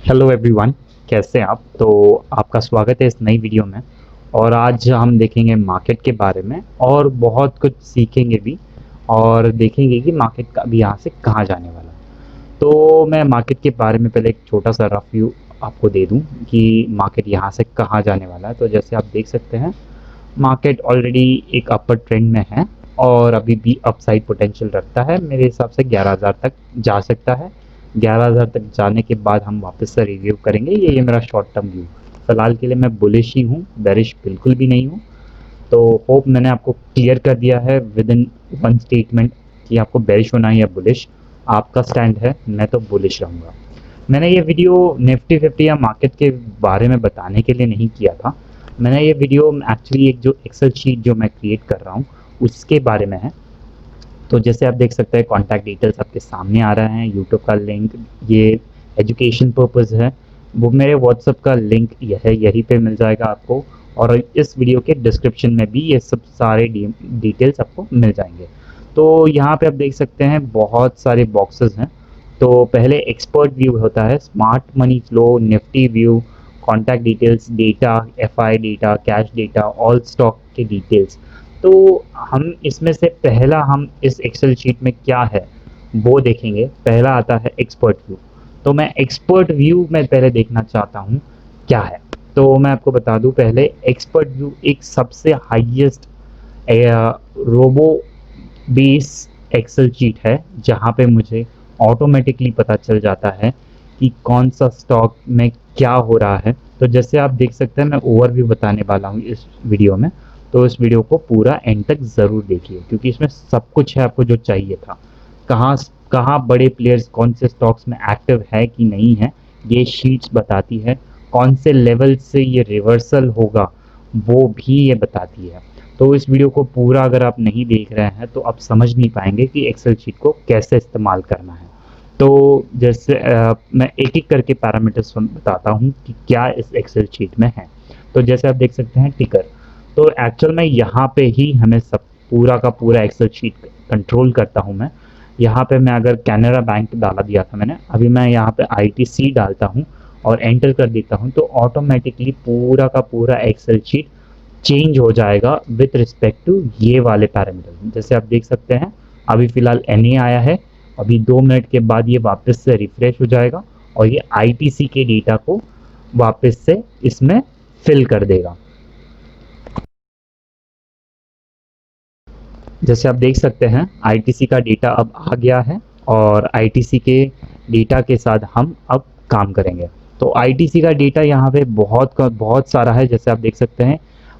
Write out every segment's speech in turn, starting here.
Hello everyone, कैसे हैं आप। तो आपका स्वागत है इस नई वीडियो में। और आज हम देखेंगे मार्केट के बारे में और बहुत कुछ सीखेंगे भी और देखेंगे कि मार्केट का अभी यहाँ से कहाँ जाने वाला है। तो मैं मार्केट के बारे में पहले एक छोटा सा रफ व्यू आपको दे दूं कि मार्केट यहाँ से कहाँ जाने वाला है। तो जैसे आप देख सकते हैं, मार्केट ऑलरेडी एक अपर ट्रेंड में है और अभी भी अपसाइड पोटेंशियल रखता है। मेरे हिसाब से 11,000 तक जा सकता है। 11,000 तक जाने के बाद हम वापस से रिव्यू करेंगे। ये मेरा शॉर्ट टर्म व्यू। फिलहाल के लिए मैं बुलिश ही हूँ, बेरिश बिल्कुल भी नहीं हूँ। तो होप मैंने आपको क्लियर कर दिया है विद इन वन स्टेटमेंट कि आपको बेरिश होना है या बुलिश। आपका स्टैंड है, मैं तो बुलिश रहूँगा। मैंने ये वीडियो निफ्टी 50 या मार्केट के बारे में बताने के लिए नहीं किया था। मैंने ये वीडियो एक्चुअली एक जो एक्सेल शीट जो मैं क्रिएट कर रहा हूँ उसके बारे में है। तो जैसे आप देख सकते हैं, कॉन्टैक्ट डिटेल्स आपके सामने आ रहे हैं, यूट्यूब का लिंक, ये एजुकेशन पर्पज़ है। वो मेरे व्हाट्सएप का लिंक यह है, यहीं पे मिल जाएगा आपको। और इस वीडियो के डिस्क्रिप्शन में भी ये सब सारे डिटेल्स आपको मिल जाएंगे। तो यहाँ पे आप देख सकते हैं बहुत सारे बॉक्सेस हैं। तो पहले एक्सपर्ट व्यू होता है, smart money flow, Nifty view, contact details, data, FI data, cash data, all stock के डिटेल्स। तो हम इसमें से पहला हम इस एक्सेल शीट में क्या है वो देखेंगे। पहला आता है एक्सपर्ट व्यू। तो मैं एक्सपर्ट व्यू में पहले देखना चाहता हूँ क्या है। तो मैं आपको बता दूं, पहले एक्सपर्ट व्यू एक सबसे highest robo base excel sheet है जहाँ पे मुझे ऑटोमेटिकली पता चल जाता है कि कौन सा स्टॉक में क्या हो रहा है। तो जैसे आप देख सकते हैं, मैं ओवरव्यू बताने वाला हूँ इस वीडियो में। तो इस वीडियो को पूरा एंड तक ज़रूर देखिए क्योंकि इसमें सब कुछ है आपको जो चाहिए था। कहाँ कहाँ बड़े प्लेयर्स कौन से स्टॉक्स में एक्टिव है कि नहीं है, ये शीट्स बताती है। कौन से लेवल से ये रिवर्सल होगा वो भी ये बताती है। तो इस वीडियो को पूरा अगर आप नहीं देख रहे हैं तो आप समझ नहीं पाएंगे कि एक्सेल शीट को कैसे इस्तेमाल करना है। तो जैसे मैं एक एक करके पैरामीटर्स बताता हूँ कि क्या इस एक्सेल शीट में है। तो जैसे आप देख सकते हैं टिकर। तो एक्चुअल में यहाँ पे ही हमें सब पूरा का पूरा एक्सेल शीट कंट्रोल करता हूँ मैं। यहाँ पे मैं अगर कैनरा बैंक डाला दिया था मैंने, अभी मैं यहाँ पे आईटीसी डालता हूँ और एंटर कर देता हूँ तो ऑटोमेटिकली पूरा का पूरा एक्सेल शीट चेंज हो जाएगा विथ रिस्पेक्ट टू ये वाले पैरामीटर। जैसे आप देख सकते हैं अभी फ़िलहाल एनए आया है। अभी 2 मिनट के बाद ये वापस से रिफ्रेश हो जाएगा और ये आईटीसी के डेटा को वापस से इसमें फिल कर देगा। जैसे आप देख सकते हैं आईटीसी का डेटा अब आ गया है और आईटीसी के डेटा के साथ हम अब काम करेंगे। तो आईटीसी का डेटा यहाँ पे बहुत सारा है। जैसे आप देख सकते हैं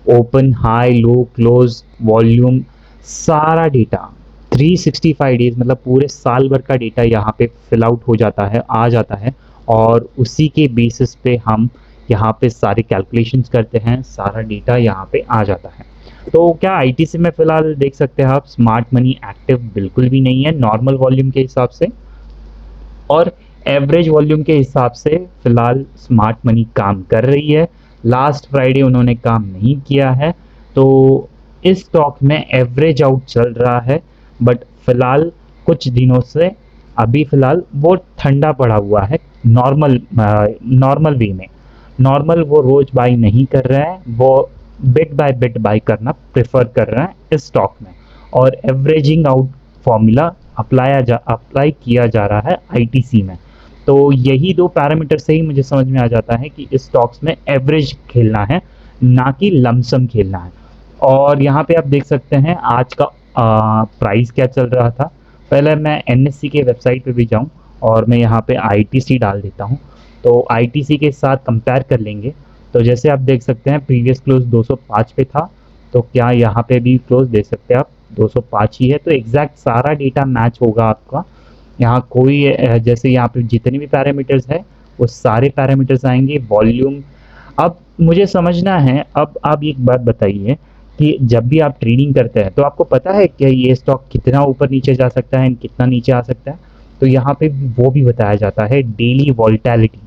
ओपन, हाई, लो, क्लोज, वॉल्यूम, सारा डेटा 365 डेज मतलब पूरे साल भर का डेटा यहाँ पे फिल आउट हो जाता है, आ जाता है। और उसी के बेसिस पे हम यहाँ पे सारे कैलकुलेशंस करते हैं, सारा डेटा यहाँ पे आ जाता है। तो क्या आईटीसी में फिलहाल देख सकते हैं आप, स्मार्ट मनी एक्टिव बिल्कुल भी नहीं है नॉर्मल वॉल्यूम के हिसाब से। और एवरेज वॉल्यूम के हिसाब से फिलहाल स्मार्ट मनी काम कर रही है। लास्ट फ्राइडे उन्होंने काम नहीं किया है। तो इस स्टॉक में एवरेज आउट चल रहा है। बट फिलहाल कुछ दिनों से अभी फिलहाल वो ठंडा पड़ा हुआ है नॉर्मल वे में। नॉर्मल वो रोज बाई नहीं कर रहा है, वो बिट बाय बिट बाई करना प्रेफर कर रहा है इस स्टॉक में। और एवरेजिंग आउट फॉर्मूला अप्लाई किया जा रहा है आईटीसी में। तो यही दो पैरामीटर से ही मुझे समझ में आ जाता है कि इस स्टॉक्स में एवरेज खेलना है, ना कि लमसम खेलना है। और यहाँ पे आप देख सकते हैं आज का प्राइस क्या चल रहा था। पहले मैं एनएससी के वेबसाइट पे भी जाऊँ और मैं यहाँ पे आईटीसी डाल देता हूँ। तो आईटीसी के साथ कंपेयर कर लेंगे। तो जैसे आप देख सकते हैं प्रीवियस क्लोज 205 पे था। तो क्या यहाँ पे भी क्लोज देख सकते हैं आप, 205 ही है। तो एग्जैक्ट सारा डेटा मैच होगा आपका। यहाँ कोई जैसे यहाँ पे जितने भी पैरामीटर्स है वो सारे पैरामीटर्स आएंगे। वॉल्यूम, अब मुझे समझना है, अब आप एक बात बताइए कि जब भी आप ट्रेडिंग करते हैं तो आपको पता है कि ये स्टॉक कितना ऊपर नीचे जा सकता है, कितना नीचे आ सकता है। तो यहाँ पे वो भी बताया जाता है डेली वॉल्टैलिटी।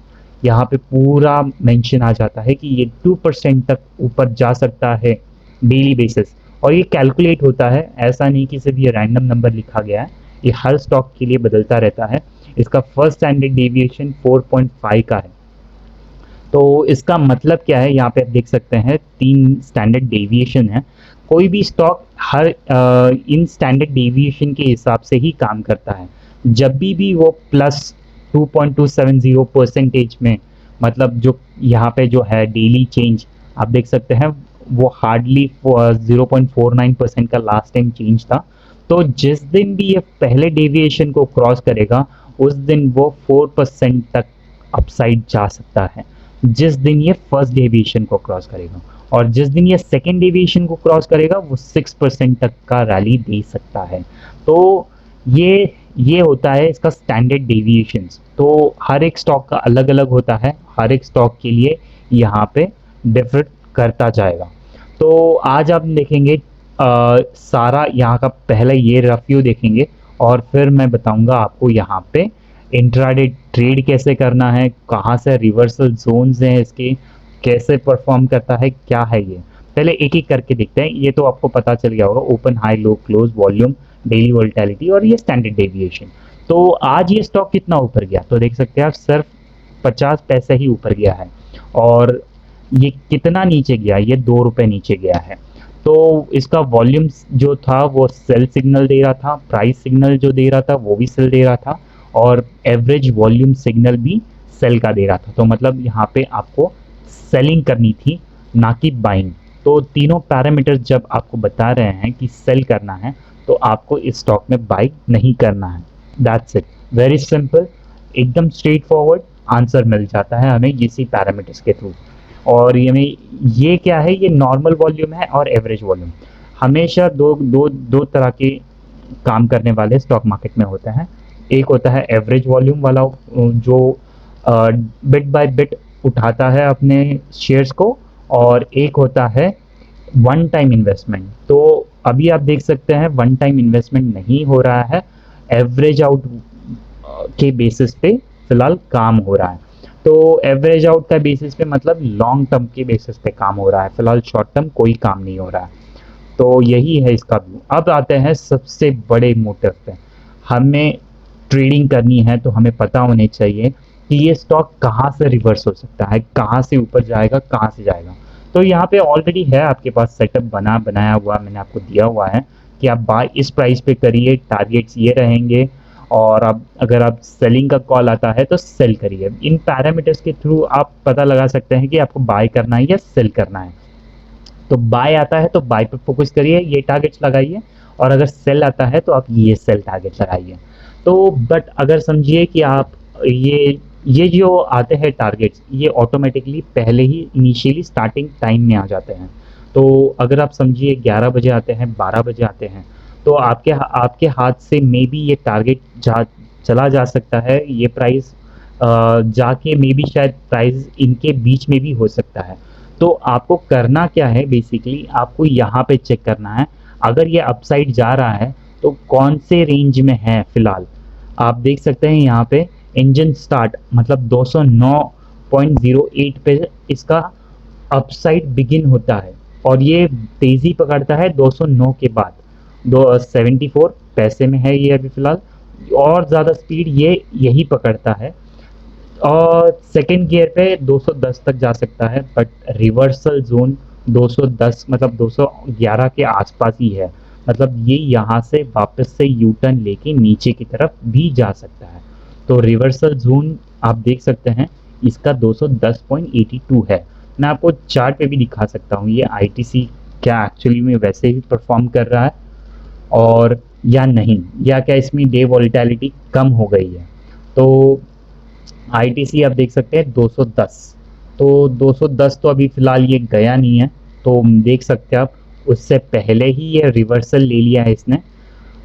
यहाँ पे पूरा मेंशन आ जाता है कि ये 2% तक ऊपर जा सकता है डेली बेसिस। और ये कैलकुलेट होता है, ऐसा नहीं कि सिर्फ ये रैंडम नंबर लिखा गया है, ये हर स्टॉक के लिए बदलता रहता है। इसका फर्स्ट स्टैंडर्ड डेविएशन 4.5 का है। तो इसका मतलब क्या है, यहाँ पे आप देख सकते हैं 3 स्टैंडर्ड डेविएशन है। कोई भी stock her in standard deviation के हिसाब से ही काम करता है। जब भी वो प्लस 2.270 परसेंटेज में, मतलब जो यहाँ पे जो है डेली चेंज आप देख सकते हैं, वो हार्डली 0.49% का लास्ट टाइम चेंज था। तो जिस दिन भी ये पहले डेविएशन को क्रॉस करेगा उस दिन वो 4% तक अपसाइड जा सकता है, जिस दिन ये फर्स्ट डेविएशन को क्रॉस करेगा। और जिस दिन ये सेकेंड डेविएशन को क्रॉस करेगा वो 6% तक का रैली दे सकता है। तो ये होता है इसका स्टैंडर्ड डेविएशंस। तो हर एक स्टॉक का अलग अलग होता है, हर एक स्टॉक के लिए यहाँ पे डिफर करता जाएगा। तो आज आप देखेंगे सारा यहाँ का पहले ये रफ व्यू देखेंगे और फिर मैं बताऊंगा आपको यहाँ पे इंट्राडे ट्रेड कैसे करना है, कहाँ से रिवर्सल जोन्स हैं इसके, कैसे परफॉर्म करता है, क्या है ये। पहले एक एक करके देखते हैं। ये तो आपको पता चल गया होगा, open high low close volume daily volatility और ये स्टैंडर्ड डेविएशन। तो आज ये स्टॉक कितना ऊपर गया तो देख सकते हैं आप, सिर्फ 50 पैसे ही ऊपर गया है। और ये कितना नीचे गया, ये 2 रुपए नीचे गया है। तो इसका वॉल्यूम जो था वो सेल सिग्नल दे रहा था, प्राइस सिग्नल जो दे रहा था वो भी सेल दे रहा था, और एवरेज वॉल्यूम सिग्नल भी सेल का दे रहा था। तो मतलब यहाँ पे आपको सेलिंग करनी थी, ना कि बाइंग। तो तीनों पैरामीटर्स जब आपको बता रहे हैं कि सेल करना है तो आपको इस स्टॉक में बाई नहीं करना है। दैट्स इट, वेरी सिंपल, एकदम स्ट्रेट फॉरवर्ड आंसर मिल जाता है हमें इसी पैरामीटर्स के थ्रू। और ये क्या है, ये नॉर्मल वॉल्यूम है और एवरेज वॉल्यूम। हमेशा दो तरह के काम करने वाले स्टॉक मार्केट में होते हैं। एक होता है एवरेज वॉल्यूम वाला जो बिट बाय बिट उठाता है अपने शेयर्स को, और एक होता है वन टाइम इन्वेस्टमेंट। तो अभी आप देख सकते हैं वन टाइम इन्वेस्टमेंट नहीं हो रहा है, एवरेज आउट के बेसिस पे फिलहाल काम हो रहा है। तो एवरेज आउट का बेसिस पे मतलब लॉन्ग टर्म के बेसिस पे काम हो रहा है, फिलहाल शॉर्ट टर्म कोई काम नहीं हो रहा है। तो यही है इसका व्यू। अब आते हैं सबसे बड़े मोटिव पे। हमें ट्रेडिंग करनी है तो हमें पता होने चाहिए कि ये स्टॉक कहाँ से रिवर्स हो सकता है, कहाँ से ऊपर जाएगा, कहाँ से जाएगा। तो यहाँ पे ऑलरेडी है आपके पास सेटअप बनाया हुआ, मैंने आपको दिया हुआ है कि आप बाय इस प्राइस पे करिए, टारगेट्स ये रहेंगे, और अब अगर आप सेलिंग का कॉल आता है तो सेल करिए। इन पैरामीटर्स के थ्रू आप पता लगा सकते हैं कि आपको बाय करना है या सेल करना है। तो बाय आता है तो बाय पे फोकस करिए, ये टारगेट्स लगाइए, और अगर सेल आता है तो आप ये सेल टारगेट लगाइए। तो बट अगर समझिए कि आप ये जो आते हैं टारगेट्स, ये ऑटोमेटिकली पहले ही इनिशियली स्टार्टिंग टाइम में आ जाते हैं। तो अगर आप समझिए 11 बजे आते हैं, 12 बजे आते हैं, तो आपके हाथ से मे बी ये टारगेट चला जा सकता है, ये प्राइस जाके मे बी शायद प्राइस इनके बीच में भी हो सकता है। तो आपको करना क्या है, बेसिकली आपको यहाँ पे चेक करना है अगर ये अपसाइड जा रहा है तो कौन से रेंज में है फिलहाल। आप देख सकते हैं यहाँ पे इंजन स्टार्ट मतलब 209.08 पे इसका अपसाइड बिगिन होता है, और ये तेजी पकड़ता है 209 के बाद। 274 पैसे में है ये अभी फिलहाल, और ज़्यादा स्पीड ये यही पकड़ता है। और सेकेंड गियर पे 210 तक जा सकता है, बट रिवर्सल जोन 210 मतलब 211 के आसपास ही है। मतलब ये यहाँ से वापस से यू टर्न लेके नीचे की तरफ भी जा सकता है। तो रिवर्सल जोन आप देख सकते हैं इसका 210.82 है। मैं आपको चार्ट पे भी दिखा सकता हूँ ये आईटीसी क्या एक्चुअली में वैसे ही परफॉर्म कर रहा है और या नहीं, या क्या इसमें डे वॉलेटिलिटी कम हो गई है। तो आईटीसी आप देख सकते हैं 210, तो 210 तो अभी फ़िलहाल ये गया नहीं है, तो देख सकते हैं आप उससे पहले ही ये रिवर्सल ले लिया है इसने,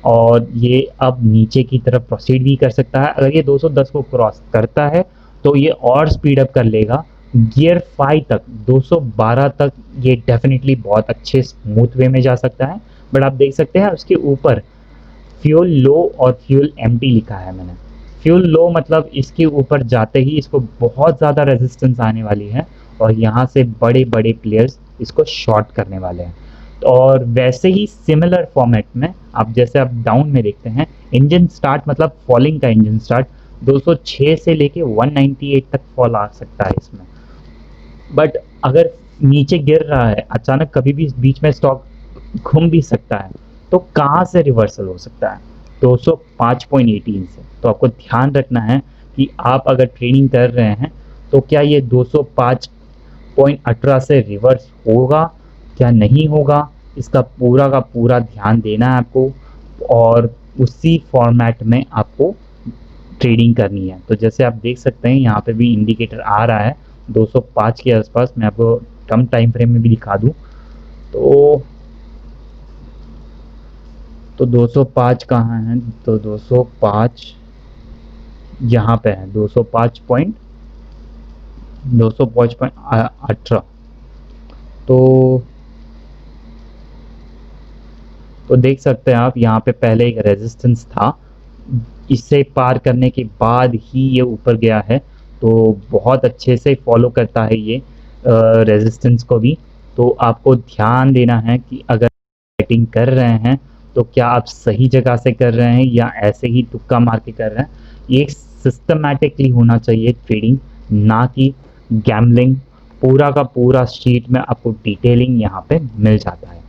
और ये अब नीचे की तरफ प्रोसीड भी कर सकता है। अगर ये 210 को क्रॉस करता है तो ये और स्पीड अप कर लेगा गियर 5 तक, 212 तक ये डेफिनेटली बहुत अच्छे स्मूथ वे में जा सकता है। बट आप देख सकते हैं उसके ऊपर फ्यूल लो और फ्यूल एम्प्टी लिखा है मैंने। फ्यूल लो मतलब इसके ऊपर जाते ही इसको बहुत ज़्यादा रेजिस्टेंस आने वाली है, और यहाँ से बड़े बड़े प्लेयर्स इसको शॉर्ट करने वाले हैं। और वैसे ही सिमिलर फॉर्मेट में आप जैसे आप डाउन में देखते हैं इंजन स्टार्ट मतलब फॉलिंग का इंजन स्टार्ट 206 से लेके 198 तक फॉल आ सकता है इसमें। बट अगर नीचे गिर रहा है अचानक, कभी भी बीच में स्टॉक घूम भी सकता है, तो कहाँ से रिवर्सल हो सकता है? 205.18 से। तो आपको ध्यान रखना है कि आप अगर ट्रेडिंग कर रहे हैं तो क्या ये 205.18 से रिवर्स होगा, क्या नहीं होगा, इसका पूरा का पूरा ध्यान देना है आपको, और उसी फॉर्मेट में आपको ट्रेडिंग करनी है। तो जैसे आप देख सकते हैं यहाँ पे भी इंडिकेटर आ रहा है 205 के आसपास। मैं आपको कम टाइम फ्रेम में भी दिखा दूँ तो 205 कहाँ है? तो 205 यहाँ पे है, 205.18। तो देख सकते हैं आप यहाँ पे पहले एक रेजिस्टेंस था, इसे पार करने के बाद ही ये ऊपर गया है। तो बहुत अच्छे से फॉलो करता है ये रेजिस्टेंस को भी। तो आपको ध्यान देना है कि अगर बैटिंग कर रहे हैं तो क्या आप सही जगह से कर रहे हैं या ऐसे ही तुक्का मार के कर रहे हैं। ये सिस्टमैटिकली होना चाहिए ट्रेडिंग, ना कि गैम्बलिंग। पूरा का पूरा शीट में आपको डिटेलिंग यहाँ पे मिल जाता है।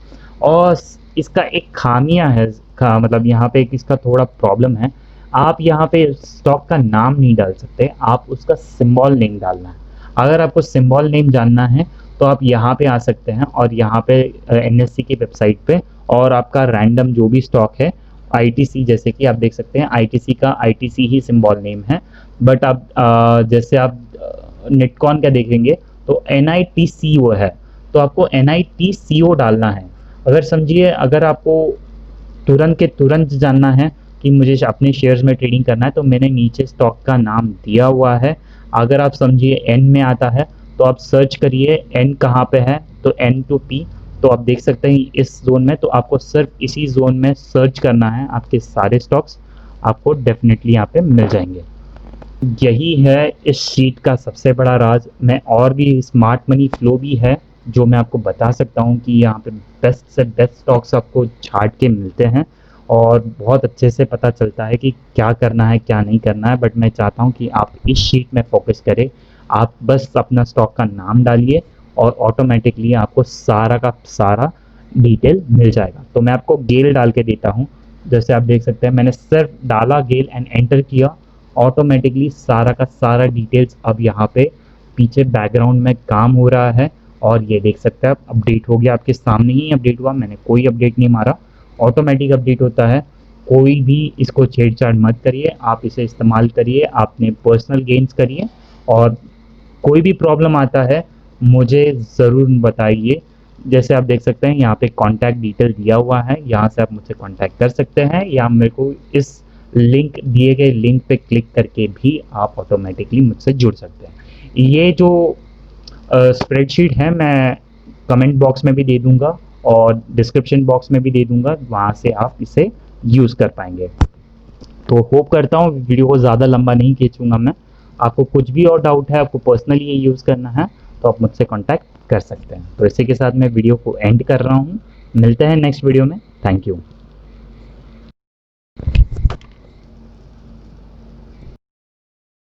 और इसका एक खामियां है, मतलब यहाँ पे एक इसका थोड़ा प्रॉब्लम है। आप यहाँ पे स्टॉक का नाम नहीं डाल सकते, आप उसका सिंबल नेम डालना है। अगर आपको सिंबल नेम जानना है तो आप यहाँ पे आ सकते हैं और यहाँ पे एनएससी की वेबसाइट पे, और आपका रैंडम जो भी स्टॉक है आईटीसी, जैसे कि आप देख सकते हैं आईटीसी का आईटीसी ही सिंबल नेम है। बट आप जैसे आप नेटकॉन का देखेंगे तो NITCO है, तो आपको NITCO डालना है। अगर समझिए, अगर आपको तुरंत के तुरंत जानना है कि मुझे अपने शेयर्स में ट्रेडिंग करना है, तो मैंने नीचे स्टॉक का नाम दिया हुआ है। अगर आप समझिए एन में आता है तो आप सर्च करिए एन कहाँ पे है, तो N to P। तो आप देख सकते हैं इस जोन में, तो आपको सिर्फ इसी जोन में सर्च करना है, आपके सारे स्टॉक्स आपको डेफिनेटली यहाँ पे मिल जाएंगे। यही है इस शीट का सबसे बड़ा राज। मैं और भी स्मार्ट मनी फ्लो भी है जो मैं आपको बता सकता हूँ कि यहाँ पे बेस्ट से बेस्ट स्टॉक्स आपको छाट के मिलते हैं और बहुत अच्छे से पता चलता है कि क्या करना है क्या नहीं करना है। बट मैं चाहता हूँ कि आप इस शीट में फोकस करें। आप बस अपना स्टॉक का नाम डालिए और ऑटोमेटिकली आपको सारा का सारा डिटेल मिल जाएगा। तो मैं आपको गेल डाल के देता हूँ। जैसे आप देख सकते हैं मैंने सिर्फ डाला गेल एंड एंटर किया, ऑटोमेटिकली सारा का सारा डिटेल्स अब यहाँ पे पीछे बैकग्राउंड में काम हो रहा है। और ये देख सकते हैं आप अपडेट हो गया, आपके सामने ही अपडेट हुआ, मैंने कोई अपडेट नहीं मारा, ऑटोमेटिक अपडेट होता है। कोई भी इसको छेड़छाड़ मत करिए, आप इसे इस्तेमाल करिए, आपने पर्सनल गेन्स करिए। और कोई भी प्रॉब्लम आता है मुझे ज़रूर बताइए। जैसे आप देख सकते हैं यहाँ पे कॉन्टैक्ट डिटेल दिया हुआ है, यहाँ से आप मुझसे कॉन्टैक्ट कर सकते हैं, या मेरे को इस लिंक दिए गए लिंक पे क्लिक करके भी आप ऑटोमेटिकली मुझसे जुड़ सकते हैं। ये जो स्प्रेडशीट है मैं कमेंट बॉक्स में भी दे दूंगा और डिस्क्रिप्शन बॉक्स में भी दे दूंगा, वहाँ से आप इसे यूज़ कर पाएंगे। तो होप करता हूँ वीडियो को ज़्यादा लंबा नहीं खींचूंगा मैं। आपको कुछ भी और डाउट है, आपको पर्सनली ये यूज़ करना है, तो आप मुझसे कॉन्टैक्ट कर सकते हैं। तो इसी के साथ मैं वीडियो को एंड कर रहा हूँ। मिलते हैं नेक्स्ट वीडियो में। Thank you.